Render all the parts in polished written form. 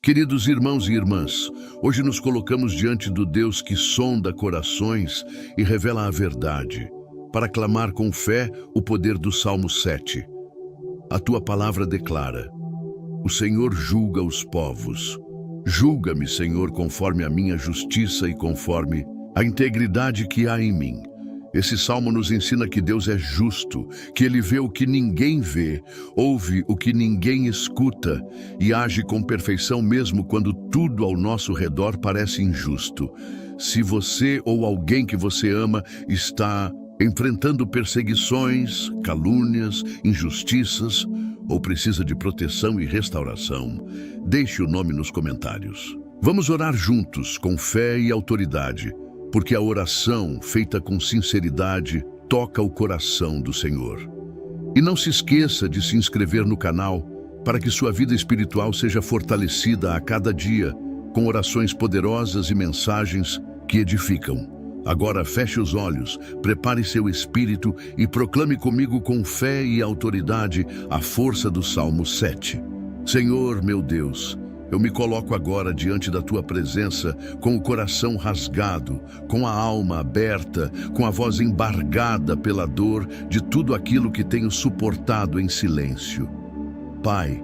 Queridos irmãos e irmãs, hoje nos colocamos diante do Deus que sonda corações e revela a verdade, para clamar com fé o poder do Salmo 7. A tua palavra declara: o Senhor julga os povos. Julga-me, Senhor, conforme a minha justiça e conforme a integridade que há em mim. Esse salmo nos ensina que Deus é justo, que Ele vê o que ninguém vê, ouve o que ninguém escuta e age com perfeição mesmo quando tudo ao nosso redor parece injusto. Se você ou alguém que você ama está enfrentando perseguições, calúnias, injustiças ou precisa de proteção e restauração, deixe o nome nos comentários. Vamos orar juntos com fé e autoridade, porque a oração, feita com sinceridade, toca o coração do Senhor. E não se esqueça de se inscrever no canal para que sua vida espiritual seja fortalecida a cada dia, com orações poderosas e mensagens que edificam. Agora feche os olhos, prepare seu espírito e proclame comigo com fé e autoridade a força do Salmo 7. Senhor, meu Deus, eu me coloco agora diante da tua presença com o coração rasgado, com a alma aberta, com a voz embargada pela dor de tudo aquilo que tenho suportado em silêncio. Pai,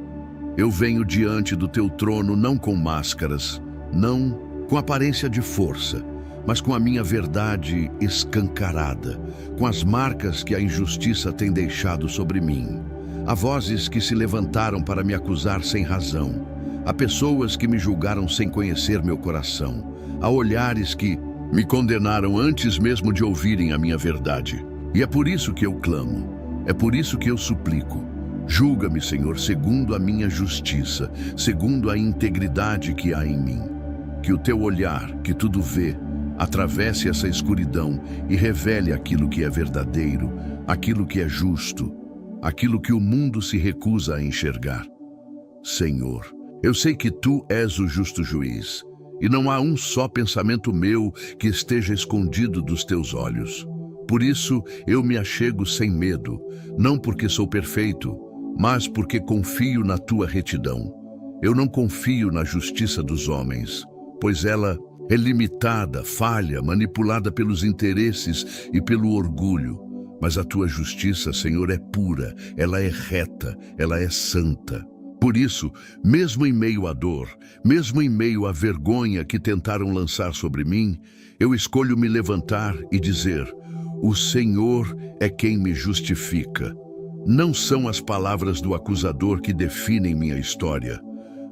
eu venho diante do teu trono não com máscaras, não com aparência de força, mas com a minha verdade escancarada, com as marcas que a injustiça tem deixado sobre mim. Há vozes que se levantaram para me acusar sem razão. Há pessoas que me julgaram sem conhecer meu coração. Há olhares que me condenaram antes mesmo de ouvirem a minha verdade. E é por isso que eu clamo, é por isso que eu suplico. Julga-me, Senhor, segundo a minha justiça, segundo a integridade que há em mim. Que o teu olhar, que tudo vê, atravesse essa escuridão e revele aquilo que é verdadeiro, aquilo que é justo, aquilo que o mundo se recusa a enxergar. Senhor, eu sei que tu és o justo juiz, e não há um só pensamento meu que esteja escondido dos teus olhos. Por isso eu me achego sem medo, não porque sou perfeito, mas porque confio na tua retidão. Eu não confio na justiça dos homens, pois ela é limitada, falha, manipulada pelos interesses e pelo orgulho. Mas a tua justiça, Senhor, é pura, ela é reta, ela é santa. Por isso, mesmo em meio à dor, mesmo em meio à vergonha que tentaram lançar sobre mim, eu escolho me levantar e dizer: o Senhor é quem me justifica. Não são as palavras do acusador que definem minha história.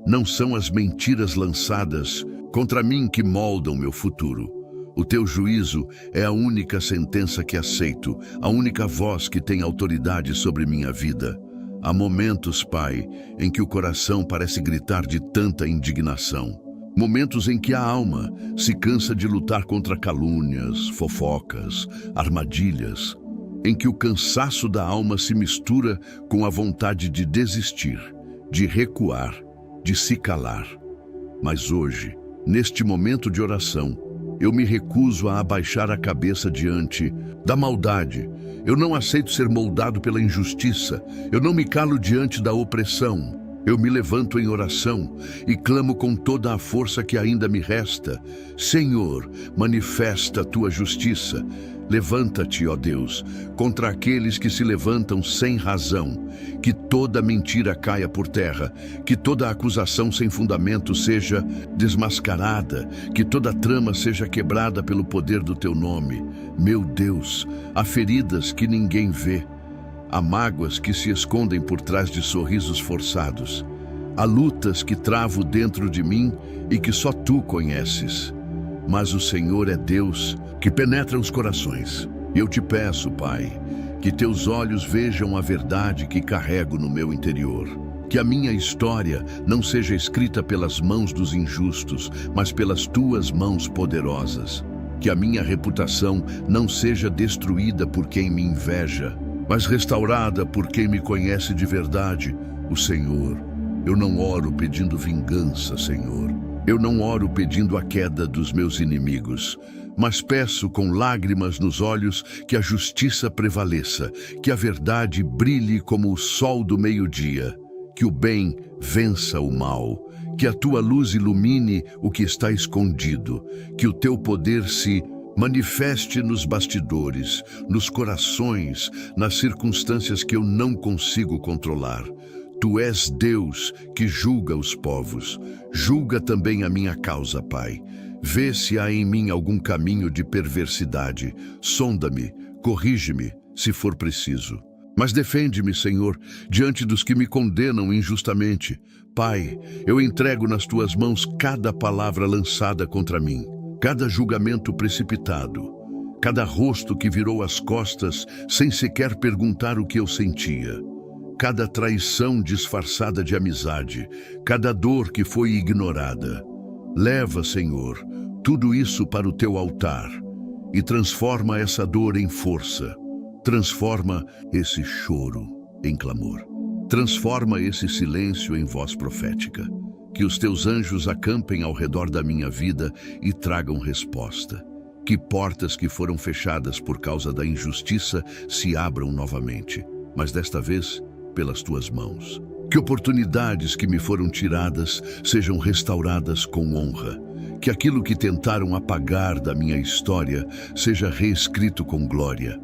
Não são as mentiras lançadas contra mim que moldam meu futuro. O teu juízo é a única sentença que aceito, a única voz que tem autoridade sobre minha vida. Há momentos, Pai, em que o coração parece gritar de tanta indignação. Momentos em que a alma se cansa de lutar contra calúnias, fofocas, armadilhas. Em que o cansaço da alma se mistura com a vontade de desistir, de recuar, de se calar. Mas hoje, neste momento de oração, eu me recuso a abaixar a cabeça diante da maldade. Eu não aceito ser moldado pela injustiça. Eu não me calo diante da opressão. Eu me levanto em oração e clamo com toda a força que ainda me resta. Senhor, manifesta a tua justiça. Levanta-te, ó Deus, contra aqueles que se levantam sem razão. Que toda mentira caia por terra, que toda acusação sem fundamento seja desmascarada, que toda trama seja quebrada pelo poder do teu nome. Meu Deus, há feridas que ninguém vê, há mágoas que se escondem por trás de sorrisos forçados, há lutas que travo dentro de mim e que só tu conheces. Mas o Senhor é Deus que penetra os corações. Eu te peço, Pai, que teus olhos vejam a verdade que carrego no meu interior. Que a minha história não seja escrita pelas mãos dos injustos, mas pelas tuas mãos poderosas. Que a minha reputação não seja destruída por quem me inveja, mas restaurada por quem me conhece de verdade, o Senhor. Eu não oro pedindo vingança, Senhor. Eu não oro pedindo a queda dos meus inimigos, mas peço com lágrimas nos olhos que a justiça prevaleça, que a verdade brilhe como o sol do meio-dia, que o bem vença o mal, Que a tua luz ilumine o que está escondido, que o teu poder se manifeste nos bastidores, nos corações, nas circunstâncias que eu não consigo controlar. Tu és Deus que julga os povos. Julga também a minha causa, Pai. Vê se há em mim algum caminho de perversidade. Sonda-me, corrige-me, se for preciso. Mas defende-me, Senhor, diante dos que me condenam injustamente. Pai, eu entrego nas tuas mãos cada palavra lançada contra mim, cada julgamento precipitado, cada rosto que virou as costas sem sequer perguntar o que eu sentia, cada traição disfarçada de amizade, cada dor que foi ignorada. Leva, Senhor, tudo isso para o teu altar e transforma essa dor em força. Transforma esse choro em clamor. Transforma esse silêncio em voz profética. Que os teus anjos acampem ao redor da minha vida e tragam resposta. Que portas que foram fechadas por causa da injustiça se abram novamente, mas desta vez pelas tuas mãos. Que oportunidades que me foram tiradas sejam restauradas com honra. Que aquilo que tentaram apagar da minha história seja reescrito com glória.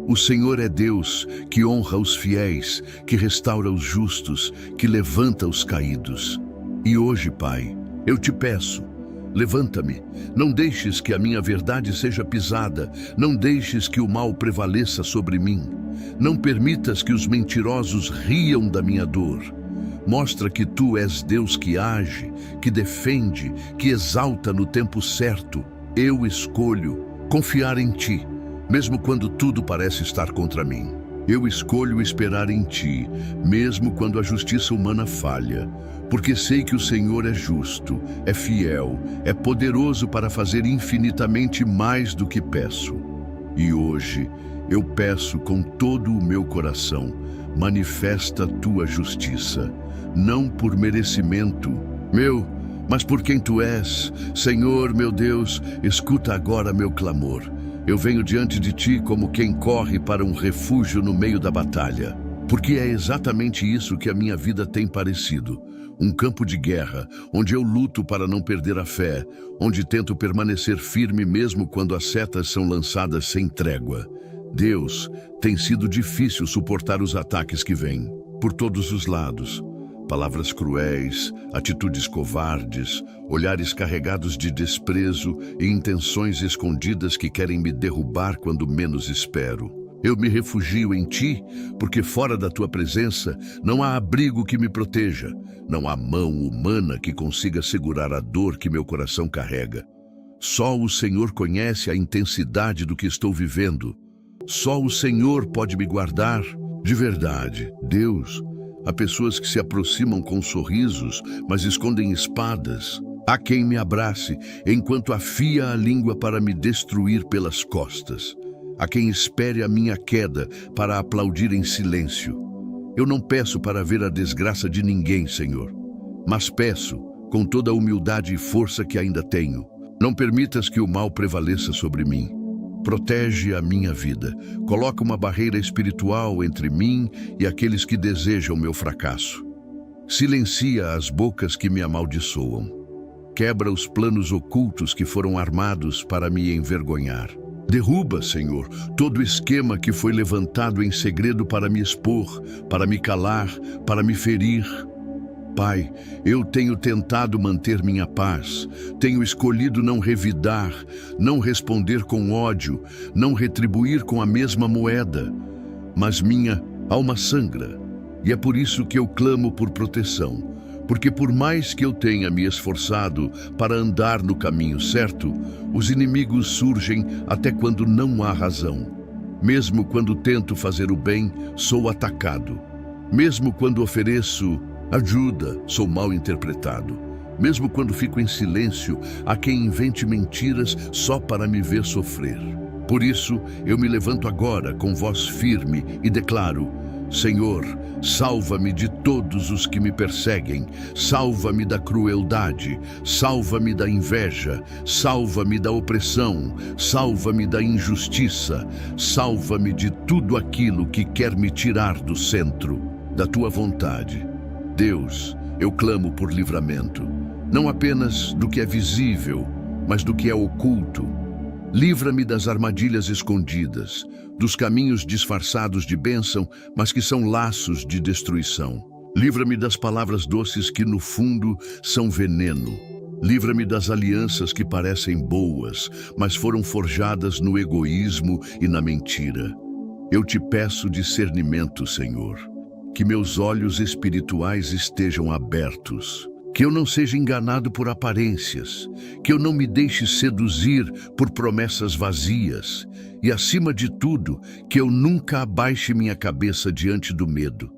O Senhor é Deus que honra os fiéis, que restaura os justos, que levanta os caídos. E hoje, Pai, eu te peço, levanta-me, não deixes que a minha verdade seja pisada, não deixes que o mal prevaleça sobre mim, não permitas que os mentirosos riam da minha dor. Mostra que tu és Deus que age, que defende, que exalta no tempo certo. Eu escolho confiar em ti, mesmo quando tudo parece estar contra mim. Eu escolho esperar em ti, mesmo quando a justiça humana falha, porque sei que o Senhor é justo, é fiel, é poderoso para fazer infinitamente mais do que peço. E hoje eu peço com todo o meu coração, manifesta a tua justiça, não por merecimento meu, mas por quem tu és. Senhor, meu Deus, escuta agora meu clamor. Eu venho diante de ti como quem corre para um refúgio no meio da batalha, porque é exatamente isso que a minha vida tem parecido. Um campo de guerra, onde eu luto para não perder a fé, onde tento permanecer firme mesmo quando as setas são lançadas sem trégua. Deus, tem sido difícil suportar os ataques que vêm, por todos os lados. Palavras cruéis, atitudes covardes, olhares carregados de desprezo e intenções escondidas que querem me derrubar quando menos espero. Eu me refugio em ti, porque fora da tua presença não há abrigo que me proteja, não há mão humana que consiga segurar a dor que meu coração carrega. Só o Senhor conhece a intensidade do que estou vivendo. Só o Senhor pode me guardar. De verdade, Deus, há pessoas que se aproximam com sorrisos, mas escondem espadas. Há quem me abrace, enquanto afia a língua para me destruir pelas costas. Há quem espere a minha queda para aplaudir em silêncio. Eu não peço para ver a desgraça de ninguém, Senhor, mas peço, com toda a humildade e força que ainda tenho, não permitas que o mal prevaleça sobre mim. Protege a minha vida. Coloca uma barreira espiritual entre mim e aqueles que desejam meu fracasso. Silencia as bocas que me amaldiçoam. Quebra os planos ocultos que foram armados para me envergonhar. Derruba, Senhor, todo esquema que foi levantado em segredo para me expor, para me calar, para me ferir. Pai, eu tenho tentado manter minha paz, tenho escolhido não revidar, não responder com ódio, não retribuir com a mesma moeda, mas minha alma sangra, e é por isso que eu clamo por proteção, porque por mais que eu tenha me esforçado para andar no caminho certo, os inimigos surgem até quando não há razão. Mesmo quando tento fazer o bem, sou atacado. Mesmo quando ofereço ajuda, sou mal interpretado. Mesmo quando fico em silêncio, há quem invente mentiras só para me ver sofrer. Por isso, eu me levanto agora com voz firme e declaro: Senhor, salva-me de todos os que me perseguem, salva-me da crueldade, salva-me da inveja, salva-me da opressão, salva-me da injustiça, salva-me de tudo aquilo que quer me tirar do centro da tua vontade. Deus, eu clamo por livramento, não apenas do que é visível, mas do que é oculto. Livra-me das armadilhas escondidas, dos caminhos disfarçados de bênção, mas que são laços de destruição. Livra-me das palavras doces que, no fundo, são veneno. Livra-me das alianças que parecem boas, mas foram forjadas no egoísmo e na mentira. Eu te peço discernimento, Senhor, que meus olhos espirituais estejam abertos, que eu não seja enganado por aparências, que eu não me deixe seduzir por promessas vazias e, acima de tudo, que eu nunca abaixe minha cabeça diante do medo,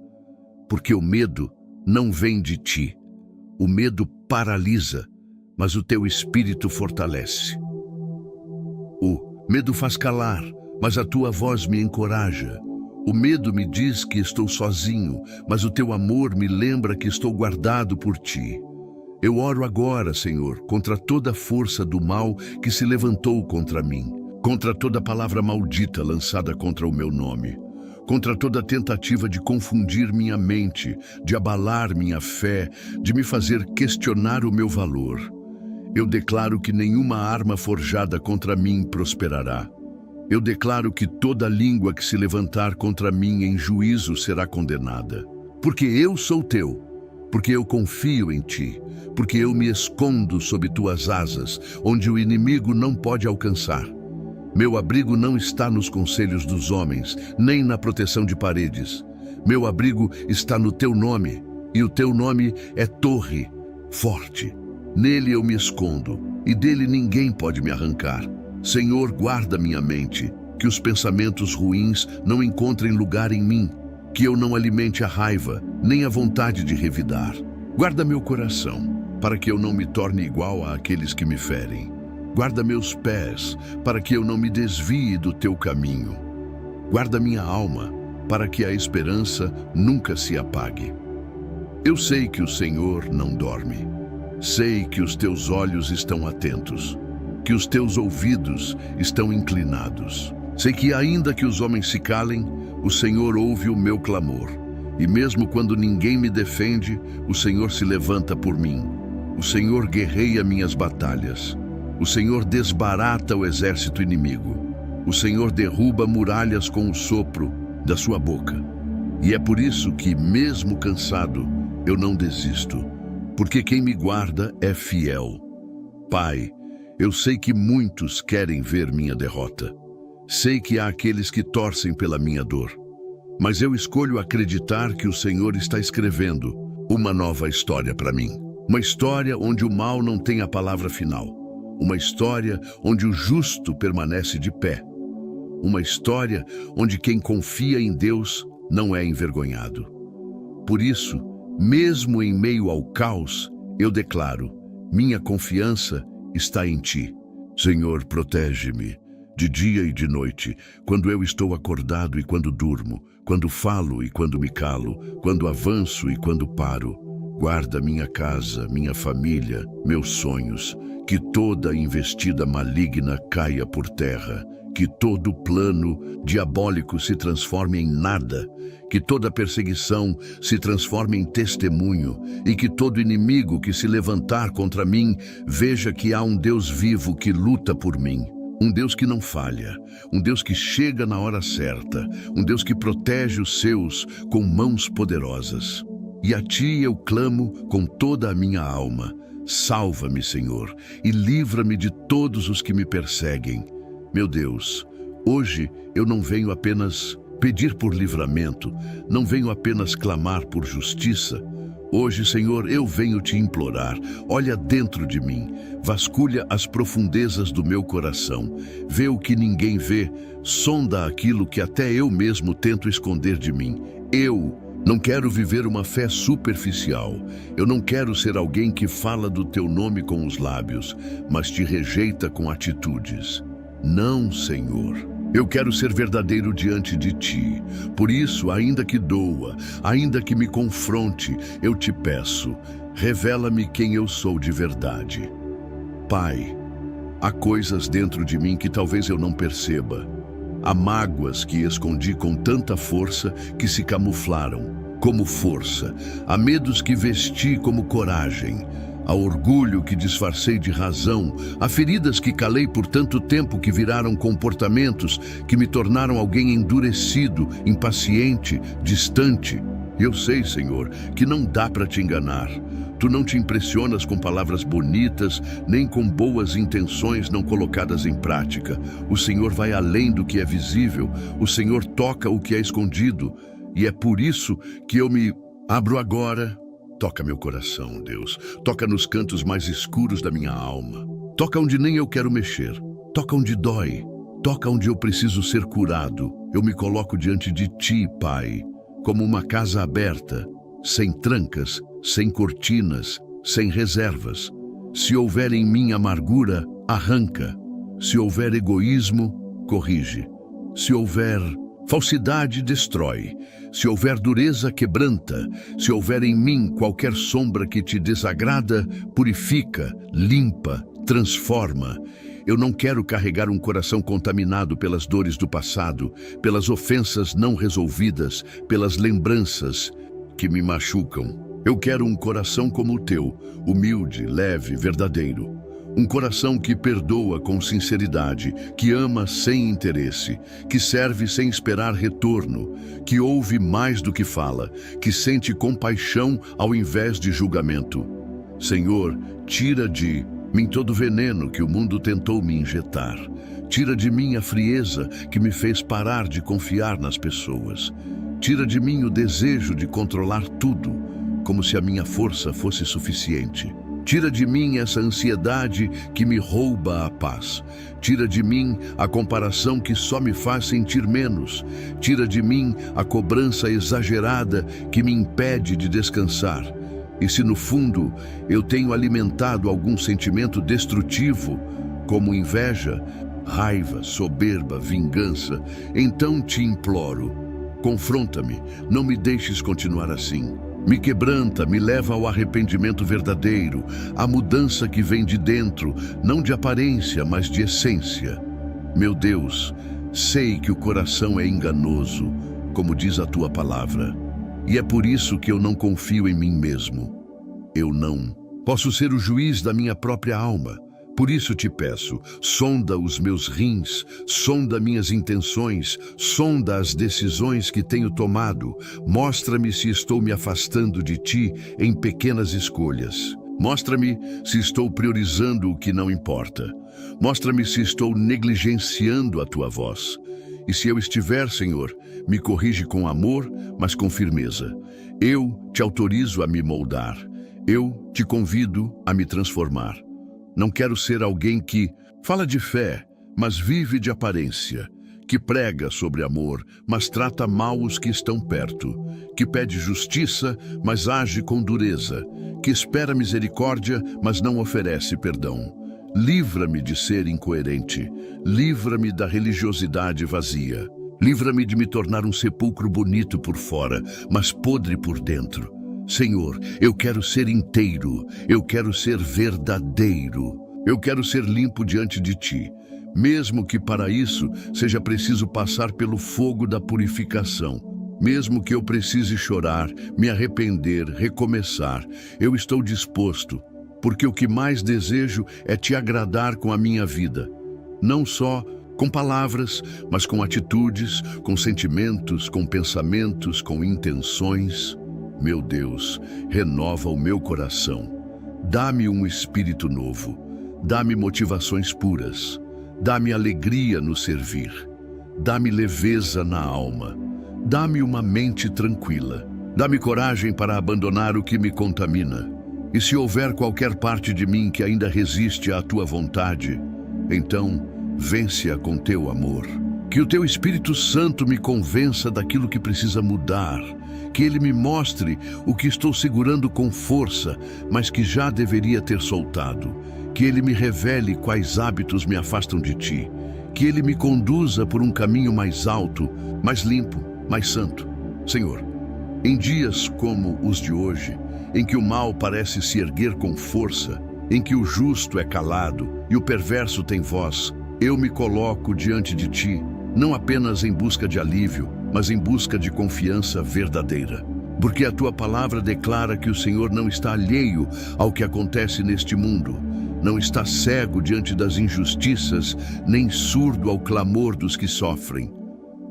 porque o medo não vem de ti. O medo paralisa, mas o teu espírito fortalece. O medo faz calar, mas a tua voz me encoraja. O medo me diz que estou sozinho, mas o teu amor me lembra que estou guardado por ti. Eu oro agora, Senhor, contra toda a força do mal que se levantou contra mim, contra toda palavra maldita lançada contra o meu nome, contra toda tentativa de confundir minha mente, de abalar minha fé, de me fazer questionar o meu valor. Eu declaro que nenhuma arma forjada contra mim prosperará. Eu declaro que toda língua que se levantar contra mim em juízo será condenada. Porque eu sou teu, porque eu confio em ti, porque eu me escondo sob tuas asas, onde o inimigo não pode alcançar. Meu abrigo não está nos conselhos dos homens, nem na proteção de paredes. Meu abrigo está no teu nome, e o teu nome é torre, forte. Nele eu me escondo, e dele ninguém pode me arrancar. Senhor, guarda minha mente, que os pensamentos ruins não encontrem lugar em mim, que eu não alimente a raiva, nem a vontade de revidar. Guarda meu coração, para que eu não me torne igual àqueles que me ferem. Guarda meus pés, para que eu não me desvie do teu caminho. Guarda minha alma, para que a esperança nunca se apague. Eu sei que o Senhor não dorme. Sei que os teus olhos estão atentos, que os teus ouvidos estão inclinados. Sei que ainda que os homens se calem, o Senhor ouve o meu clamor. E mesmo quando ninguém me defende, o Senhor se levanta por mim. O Senhor guerreia minhas batalhas. O Senhor desbarata o exército inimigo. O Senhor derruba muralhas com o sopro da sua boca. E é por isso que, mesmo cansado, eu não desisto, porque quem me guarda é fiel. Pai, eu sei que muitos querem ver minha derrota. Sei que há aqueles que torcem pela minha dor. Mas eu escolho acreditar que o Senhor está escrevendo uma nova história para mim. Uma história onde o mal não tem a palavra final. Uma história onde o justo permanece de pé. Uma história onde quem confia em Deus não é envergonhado. Por isso, mesmo em meio ao caos, eu declaro: minha confiança está em ti. Senhor, protege-me de dia e de noite, quando eu estou acordado e quando durmo, quando falo e quando me calo, quando avanço e quando paro. Guarda minha casa, minha família, meus sonhos, que toda investida maligna caia por terra, que todo plano diabólico se transforme em nada, que toda perseguição se transforme em testemunho e que todo inimigo que se levantar contra mim veja que há um Deus vivo que luta por mim. Um Deus que não falha, um Deus que chega na hora certa, um Deus que protege os seus com mãos poderosas. E a ti eu clamo com toda a minha alma. Salva-me, Senhor, e livra-me de todos os que me perseguem. Meu Deus, hoje eu não venho apenas pedir por livramento, não venho apenas clamar por justiça. Hoje, Senhor, eu venho te implorar. Olha dentro de mim, vasculha as profundezas do meu coração, vê o que ninguém vê, sonda aquilo que até eu mesmo tento esconder de mim. Eu não quero viver uma fé superficial. Eu não quero ser alguém que fala do teu nome com os lábios, mas te rejeita com atitudes. Não, Senhor. Eu quero ser verdadeiro diante de ti. Por isso, ainda que doa, ainda que me confronte, eu te peço, revela-me quem eu sou de verdade. Pai, há coisas dentro de mim que talvez eu não perceba. Há mágoas que escondi com tanta força que se camuflaram. como força, há medos que vesti como coragem, há orgulho que disfarcei de razão, há feridas que calei por tanto tempo que viraram comportamentos que me tornaram alguém endurecido, impaciente, distante. Eu sei, Senhor, que não dá para te enganar. Tu não te impressionas com palavras bonitas, nem com boas intenções não colocadas em prática. O Senhor vai além do que é visível, o Senhor toca o que é escondido. E é por isso que eu me abro agora. Toca meu coração, Deus. Toca nos cantos mais escuros da minha alma. Toca onde nem eu quero mexer. Toca onde dói. Toca onde eu preciso ser curado. Eu me coloco diante de Ti, Pai, como uma casa aberta, sem trancas, sem cortinas, sem reservas. Se houver em mim amargura, arranca. Se houver egoísmo, corrige. Se houver falsidade, destrói. Se houver dureza, quebranta. Se houver em mim qualquer sombra que te desagrada, purifica, limpa, transforma. Eu não quero carregar um coração contaminado pelas dores do passado, pelas ofensas não resolvidas, pelas lembranças que me machucam. Eu quero um coração como o teu, humilde, leve, verdadeiro. Um coração que perdoa com sinceridade, que ama sem interesse, que serve sem esperar retorno, que ouve mais do que fala, que sente compaixão ao invés de julgamento. Senhor, tira de mim todo o veneno que o mundo tentou me injetar. Tira de mim a frieza que me fez parar de confiar nas pessoas. Tira de mim o desejo de controlar tudo, como se a minha força fosse suficiente. Tira de mim essa ansiedade que me rouba a paz. Tira de mim a comparação que só me faz sentir menos. Tira de mim a cobrança exagerada que me impede de descansar. E se no fundo eu tenho alimentado algum sentimento destrutivo, como inveja, raiva, soberba, vingança, então te imploro, confronta-me, não me deixes continuar assim. Me quebranta, me leva ao arrependimento verdadeiro, à mudança que vem de dentro, não de aparência, mas de essência. Meu Deus, sei que o coração é enganoso, como diz a tua palavra, e é por isso que eu não confio em mim mesmo. Eu não posso ser o juiz da minha própria alma. Por isso te peço, sonda os meus rins, sonda minhas intenções, sonda as decisões que tenho tomado. Mostra-me se estou me afastando de ti em pequenas escolhas. Mostra-me se estou priorizando o que não importa. Mostra-me se estou negligenciando a tua voz. E se eu estiver, Senhor, me corrige com amor, mas com firmeza. Eu te autorizo a me moldar. Eu te convido a me transformar. Não quero ser alguém que fala de fé, mas vive de aparência, que prega sobre amor, mas trata mal os que estão perto, que pede justiça, mas age com dureza, que espera misericórdia, mas não oferece perdão. Livra-me de ser incoerente, livra-me da religiosidade vazia, livra-me de me tornar um sepulcro bonito por fora, mas podre por dentro. Senhor, eu quero ser inteiro, eu quero ser verdadeiro, eu quero ser limpo diante de Ti, mesmo que para isso seja preciso passar pelo fogo da purificação, mesmo que eu precise chorar, me arrepender, recomeçar, eu estou disposto, porque o que mais desejo é Te agradar com a minha vida, não só com palavras, mas com atitudes, com sentimentos, com pensamentos, com intenções. Meu Deus, renova o meu coração. Dá-me um espírito novo. Dá-me motivações puras. Dá-me alegria no servir. Dá-me leveza na alma. Dá-me uma mente tranquila. Dá-me coragem para abandonar o que me contamina. E se houver qualquer parte de mim que ainda resiste à tua vontade, então vence-a com teu amor. Que o teu Espírito Santo me convença daquilo que precisa mudar. Que Ele me mostre o que estou segurando com força, mas que já deveria ter soltado. Que Ele me revele quais hábitos me afastam de Ti. Que Ele me conduza por um caminho mais alto, mais limpo, mais santo. Senhor, em dias como os de hoje, em que o mal parece se erguer com força, em que o justo é calado e o perverso tem voz, eu me coloco diante de Ti, não apenas em busca de alívio, mas em busca de confiança verdadeira. Porque a tua palavra declara que o Senhor não está alheio ao que acontece neste mundo, não está cego diante das injustiças, nem surdo ao clamor dos que sofrem.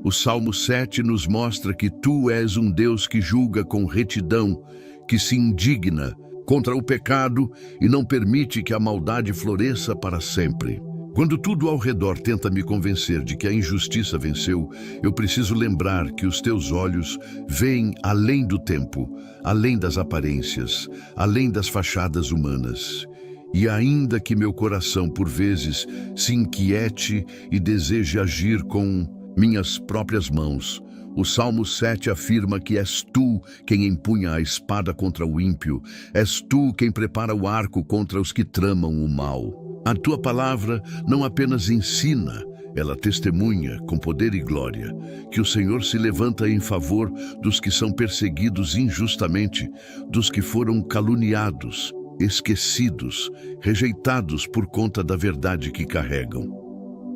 O Salmo 7 nos mostra que tu és um Deus que julga com retidão, que se indigna contra o pecado e não permite que a maldade floresça para sempre. Quando tudo ao redor tenta me convencer de que a injustiça venceu, eu preciso lembrar que os teus olhos veem além do tempo, além das aparências, além das fachadas humanas. E ainda que meu coração, por vezes, se inquiete e deseje agir com minhas próprias mãos, o Salmo 7 afirma que és tu quem empunha a espada contra o ímpio, és tu quem prepara o arco contra os que tramam o mal. A tua palavra não apenas ensina, ela testemunha com poder e glória que o Senhor se levanta em favor dos que são perseguidos injustamente, dos que foram caluniados, esquecidos, rejeitados por conta da verdade que carregam.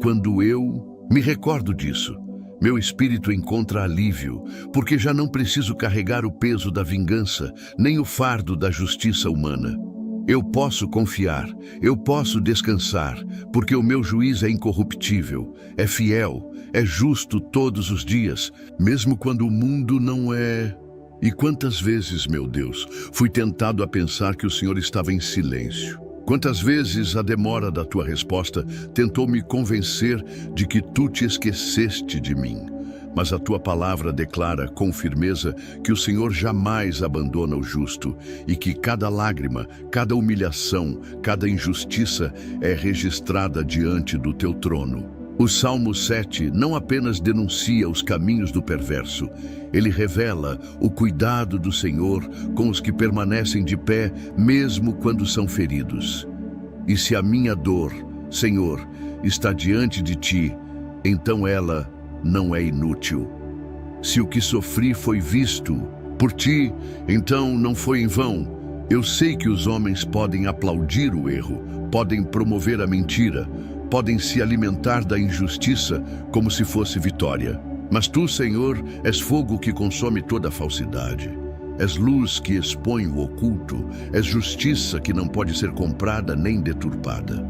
Quando eu me recordo disso, meu espírito encontra alívio, porque já não preciso carregar o peso da vingança, nem o fardo da justiça humana. Eu posso confiar, eu posso descansar, porque o meu juiz é incorruptível, é fiel, é justo todos os dias, mesmo quando o mundo não é. E quantas vezes, meu Deus, fui tentado a pensar que o Senhor estava em silêncio. Quantas vezes a demora da tua resposta tentou me convencer de que tu te esqueceste de mim. Mas a tua palavra declara com firmeza que o Senhor jamais abandona o justo e que cada lágrima, cada humilhação, cada injustiça é registrada diante do teu trono. O Salmo 7 não apenas denuncia os caminhos do perverso, ele revela o cuidado do Senhor com os que permanecem de pé, mesmo quando são feridos. E se a minha dor, Senhor, está diante de ti, então ela não é inútil. Se o que sofri foi visto por ti, então não foi em vão. Eu sei que os homens podem aplaudir o erro, podem promover a mentira, podem se alimentar da injustiça como se fosse vitória. Mas tu, Senhor, és fogo que consome toda a falsidade. És luz que expõe o oculto, és justiça que não pode ser comprada nem deturpada.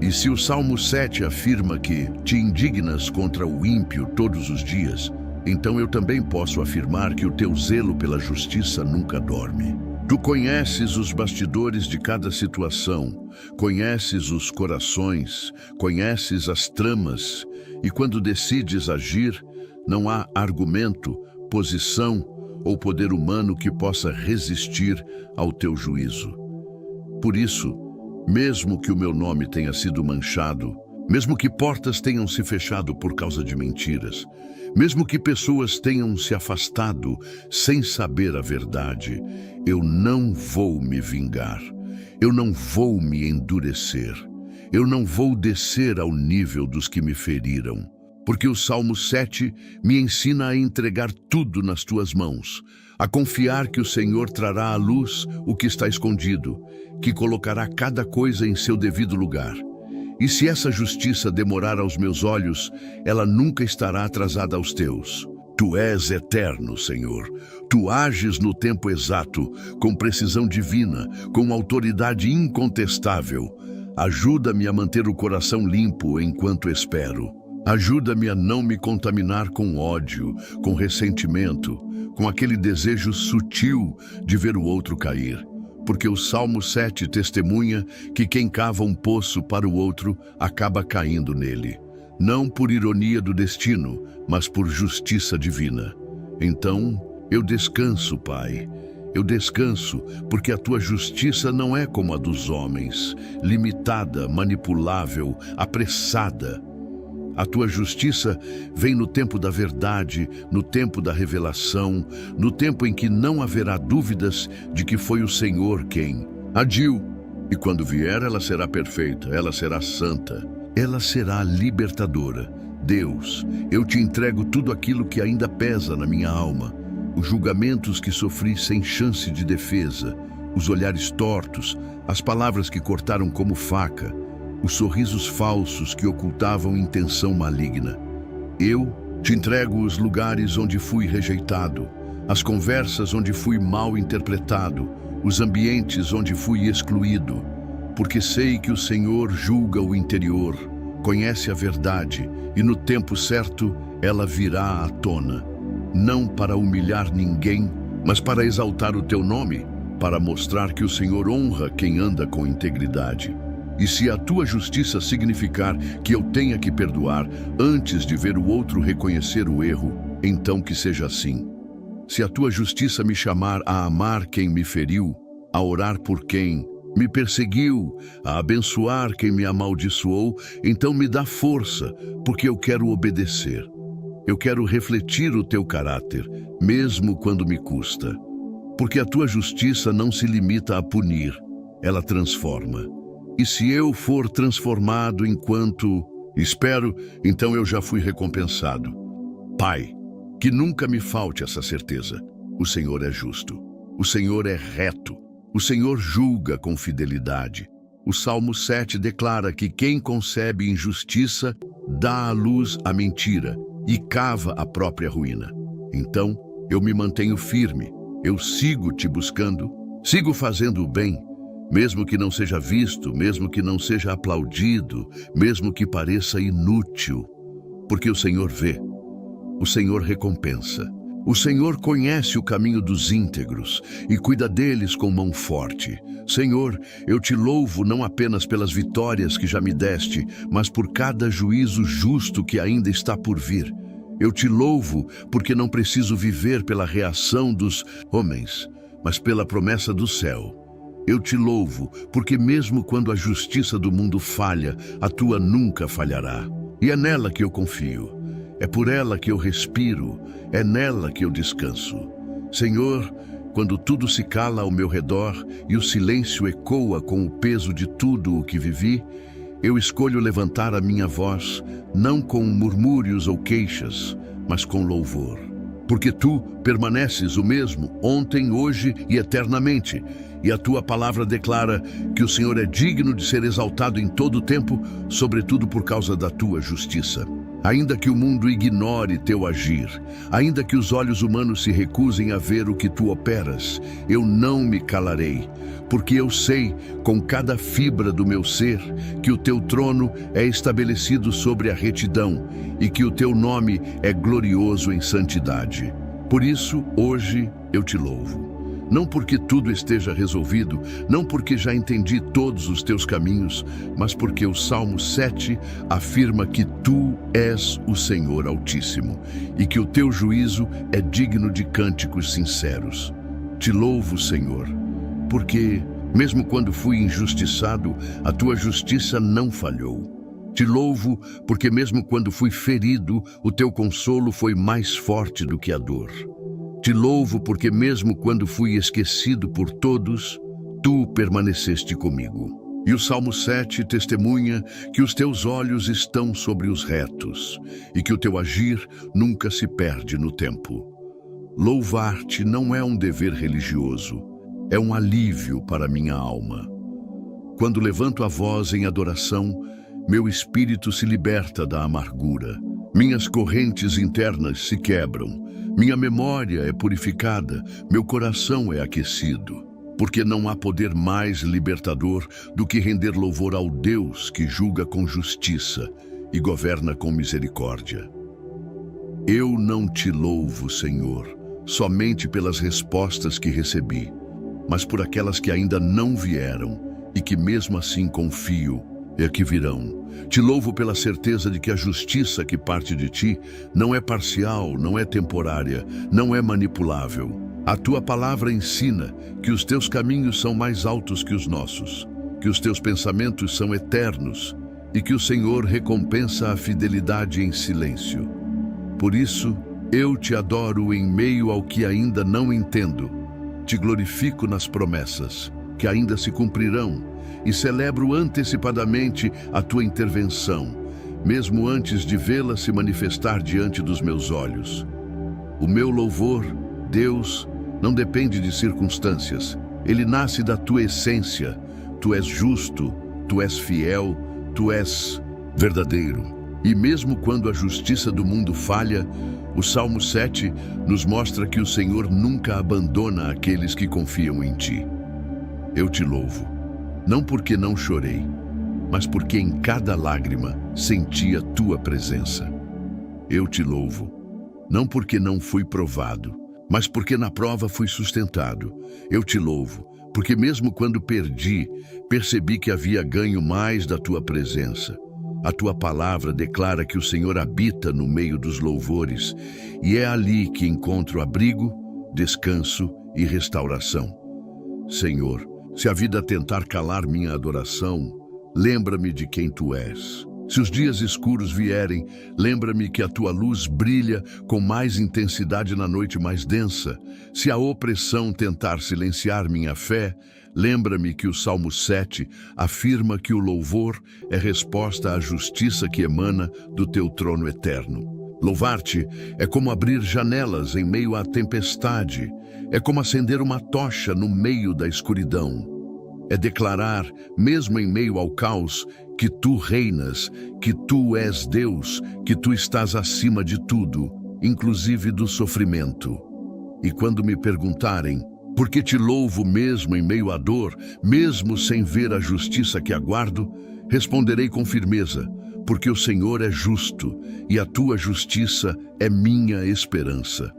E se o Salmo 7 afirma que te indignas contra o ímpio todos os dias, então eu também posso afirmar que o teu zelo pela justiça nunca dorme. Tu conheces os bastidores de cada situação, conheces os corações, conheces as tramas, e quando decides agir, não há argumento, posição ou poder humano que possa resistir ao teu juízo. Por isso, mesmo que o meu nome tenha sido manchado, mesmo que portas tenham se fechado por causa de mentiras, mesmo que pessoas tenham se afastado sem saber a verdade, eu não vou me vingar, eu não vou me endurecer, eu não vou descer ao nível dos que me feriram. Porque o Salmo 7 me ensina a entregar tudo nas tuas mãos, a confiar que o Senhor trará à luz o que está escondido, que colocará cada coisa em seu devido lugar. E se essa justiça demorar aos meus olhos, ela nunca estará atrasada aos teus. Tu és eterno, Senhor. Tu ages no tempo exato, com precisão divina, com autoridade incontestável. Ajuda-me a manter o coração limpo enquanto espero. Ajuda-me a não me contaminar com ódio, com ressentimento, com aquele desejo sutil de ver o outro cair. Porque o Salmo 7 testemunha que quem cava um poço para o outro acaba caindo nele. Não por ironia do destino, mas por justiça divina. Então, eu descanso, Pai. Eu descanso, porque a tua justiça não é como a dos homens, limitada, manipulável, apressada. A tua justiça vem no tempo da verdade, no tempo da revelação, no tempo em que não haverá dúvidas de que foi o Senhor quem agiu. E quando vier, ela será perfeita, ela será santa, ela será libertadora. Deus, eu te entrego tudo aquilo que ainda pesa na minha alma, os julgamentos que sofri sem chance de defesa, os olhares tortos, as palavras que cortaram como faca, os sorrisos falsos que ocultavam intenção maligna. Eu te entrego os lugares onde fui rejeitado, as conversas onde fui mal interpretado, os ambientes onde fui excluído, porque sei que o Senhor julga o interior, conhece a verdade e no tempo certo ela virá à tona, não para humilhar ninguém, mas para exaltar o teu nome, para mostrar que o Senhor honra quem anda com integridade. E se a tua justiça significar que eu tenha que perdoar antes de ver o outro reconhecer o erro, então que seja assim. Se a tua justiça me chamar a amar quem me feriu, a orar por quem me perseguiu, a abençoar quem me amaldiçoou, então me dá força, porque eu quero obedecer. Eu quero refletir o teu caráter, mesmo quando me custa. Porque a tua justiça não se limita a punir, ela transforma. E se eu for transformado enquanto espero, então eu já fui recompensado. Pai, que nunca me falte essa certeza. O Senhor é justo, o Senhor é reto, o Senhor julga com fidelidade. O Salmo 7 declara que quem concebe injustiça dá à luz a mentira e cava a própria ruína. Então, eu me mantenho firme, eu sigo te buscando, sigo fazendo o bem, mesmo que não seja visto, mesmo que não seja aplaudido, mesmo que pareça inútil, porque o Senhor vê, o Senhor recompensa. O Senhor conhece o caminho dos íntegros e cuida deles com mão forte. Senhor, eu te louvo não apenas pelas vitórias que já me deste, mas por cada juízo justo que ainda está por vir. Eu te louvo porque não preciso viver pela reação dos homens, mas pela promessa do céu. Eu te louvo porque mesmo quando a justiça do mundo falha, a tua nunca falhará. E é nela que eu confio. É por ela que eu respiro, é nela que eu descanso. Senhor, quando tudo se cala ao meu redor e o silêncio ecoa com o peso de tudo o que vivi, eu escolho levantar a minha voz, não com murmúrios ou queixas, mas com louvor. Porque tu permaneces o mesmo ontem, hoje e eternamente, e a tua palavra declara que o Senhor é digno de ser exaltado em todo o tempo, sobretudo por causa da tua justiça. Ainda que o mundo ignore teu agir, ainda que os olhos humanos se recusem a ver o que tu operas, eu não me calarei, porque eu sei, com cada fibra do meu ser, que o teu trono é estabelecido sobre a retidão e que o teu nome é glorioso em santidade. Por isso, hoje, eu te louvo. Não porque tudo esteja resolvido, não porque já entendi todos os teus caminhos, mas porque o Salmo 7 afirma que tu és o Senhor Altíssimo e que o teu juízo é digno de cânticos sinceros. Te louvo, Senhor, porque, mesmo quando fui injustiçado, a tua justiça não falhou. Te louvo porque mesmo quando fui ferido, o teu consolo foi mais forte do que a dor. Te louvo porque mesmo quando fui esquecido por todos, tu permaneceste comigo. E o Salmo 7 testemunha que os teus olhos estão sobre os retos e que o teu agir nunca se perde no tempo. Louvar-te não é um dever religioso, é um alívio para minha alma. Quando levanto a voz em adoração, meu espírito se liberta da amargura. Minhas correntes internas se quebram. Minha memória é purificada, meu coração é aquecido, porque não há poder mais libertador do que render louvor ao Deus que julga com justiça e governa com misericórdia. Eu não te louvo, Senhor, somente pelas respostas que recebi, mas por aquelas que ainda não vieram e que mesmo assim confio é que virão. Te louvo pela certeza de que a justiça que parte de ti não é parcial, não é temporária, não é manipulável. A tua palavra ensina que os teus caminhos são mais altos que os nossos, que os teus pensamentos são eternos e que o Senhor recompensa a fidelidade em silêncio. Por isso, eu te adoro em meio ao que ainda não entendo. Te glorifico nas promessas, que ainda se cumprirão, e celebro antecipadamente a tua intervenção, mesmo antes de vê-la se manifestar diante dos meus olhos. O meu louvor, Deus, não depende de circunstâncias. Ele nasce da tua essência. Tu és justo, tu és fiel, tu és verdadeiro. E mesmo quando a justiça do mundo falha, o Salmo 7 nos mostra que o Senhor nunca abandona aqueles que confiam em ti. Eu te louvo, não porque não chorei, mas porque em cada lágrima senti a tua presença. Eu te louvo, não porque não fui provado, mas porque na prova fui sustentado. Eu te louvo, porque mesmo quando perdi, percebi que havia ganho mais da tua presença. A tua palavra declara que o Senhor habita no meio dos louvores, e é ali que encontro abrigo, descanso e restauração. Senhor, se a vida tentar calar minha adoração, lembra-me de quem tu és. Se os dias escuros vierem, lembra-me que a tua luz brilha com mais intensidade na noite mais densa. Se a opressão tentar silenciar minha fé, lembra-me que o Salmo 7 afirma que o louvor é resposta à justiça que emana do teu trono eterno. Louvar-te é como abrir janelas em meio à tempestade, é como acender uma tocha no meio da escuridão. É declarar, mesmo em meio ao caos, que tu reinas, que tu és Deus, que tu estás acima de tudo, inclusive do sofrimento. E quando me perguntarem, por que te louvo mesmo em meio à dor, mesmo sem ver a justiça que aguardo, responderei com firmeza, porque o Senhor é justo e a tua justiça é minha esperança.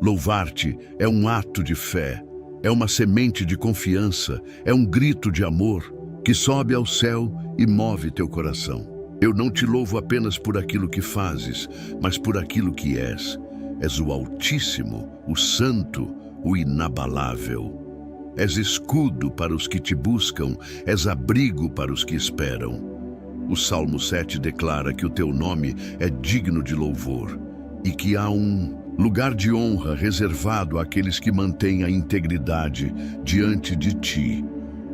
Louvar-te é um ato de fé, é uma semente de confiança, é um grito de amor que sobe ao céu e move teu coração. Eu não te louvo apenas por aquilo que fazes, mas por aquilo que és. És o Altíssimo, o Santo, o Inabalável. És escudo para os que te buscam, és abrigo para os que esperam. O Salmo 7 declara que o teu nome é digno de louvor e que há um lugar de honra reservado àqueles que mantêm a integridade diante de ti.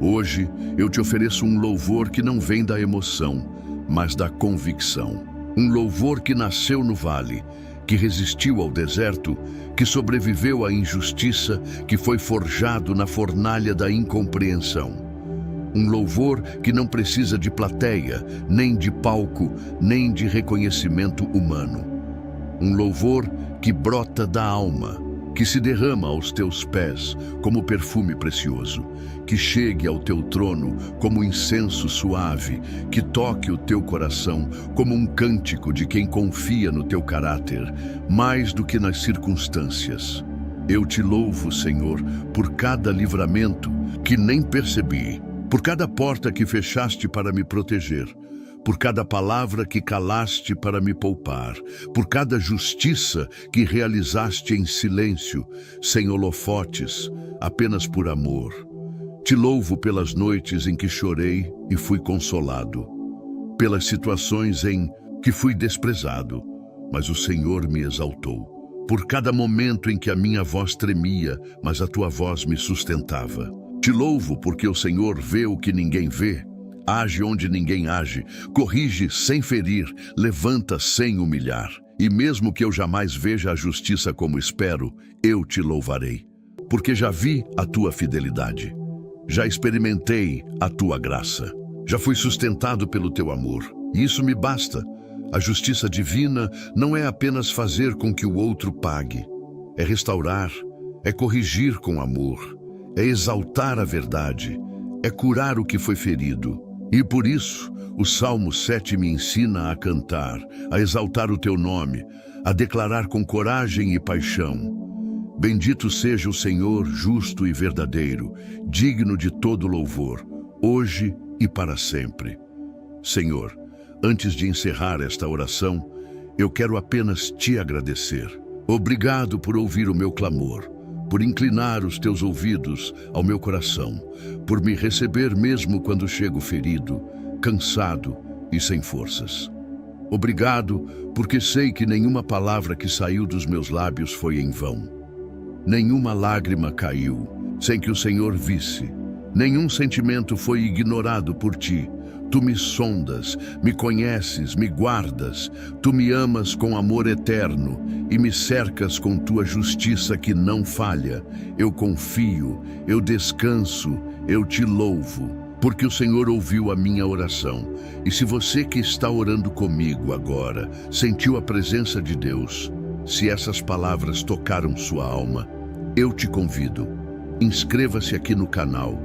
Hoje eu te ofereço um louvor que não vem da emoção, mas da convicção. Um louvor que nasceu no vale, que resistiu ao deserto, que sobreviveu à injustiça, que foi forjado na fornalha da incompreensão. Um louvor que não precisa de plateia, nem de palco, nem de reconhecimento humano. Um louvor que brota da alma, que se derrama aos teus pés como perfume precioso, que chegue ao teu trono como incenso suave, que toque o teu coração como um cântico de quem confia no teu caráter, mais do que nas circunstâncias. Eu te louvo, Senhor, por cada livramento que nem percebi, por cada porta que fechaste para me proteger, por cada palavra que calaste para me poupar, por cada justiça que realizaste em silêncio, sem holofotes, apenas por amor. Te louvo pelas noites em que chorei e fui consolado, pelas situações em que fui desprezado, mas o Senhor me exaltou, por cada momento em que a minha voz tremia, mas a tua voz me sustentava. Te louvo porque o Senhor vê o que ninguém vê, age onde ninguém age, corrige sem ferir, levanta sem humilhar. E mesmo que eu jamais veja a justiça como espero, eu te louvarei, porque já vi a tua fidelidade, já experimentei a tua graça, já fui sustentado pelo teu amor, e isso me basta. A justiça divina não é apenas fazer com que o outro pague, é restaurar, é corrigir com amor, é exaltar a verdade, é curar o que foi ferido. E por isso, o Salmo 7 me ensina a cantar, a exaltar o teu nome, a declarar com coragem e paixão. Bendito seja o Senhor, justo e verdadeiro, digno de todo louvor, hoje e para sempre. Senhor, antes de encerrar esta oração, eu quero apenas te agradecer. Obrigado por ouvir o meu clamor, por inclinar os teus ouvidos ao meu coração, por me receber mesmo quando chego ferido, cansado e sem forças. Obrigado, porque sei que nenhuma palavra que saiu dos meus lábios foi em vão. Nenhuma lágrima caiu sem que o Senhor visse. Nenhum sentimento foi ignorado por ti. Tu me sondas, me conheces, me guardas. Tu me amas com amor eterno e me cercas com tua justiça que não falha. Eu confio, eu descanso, eu te louvo. porque o Senhor ouviu a minha oração. E se você que está orando comigo agora sentiu a presença de Deus, se essas palavras tocaram sua alma, eu te convido. Inscreva-se aqui no canal.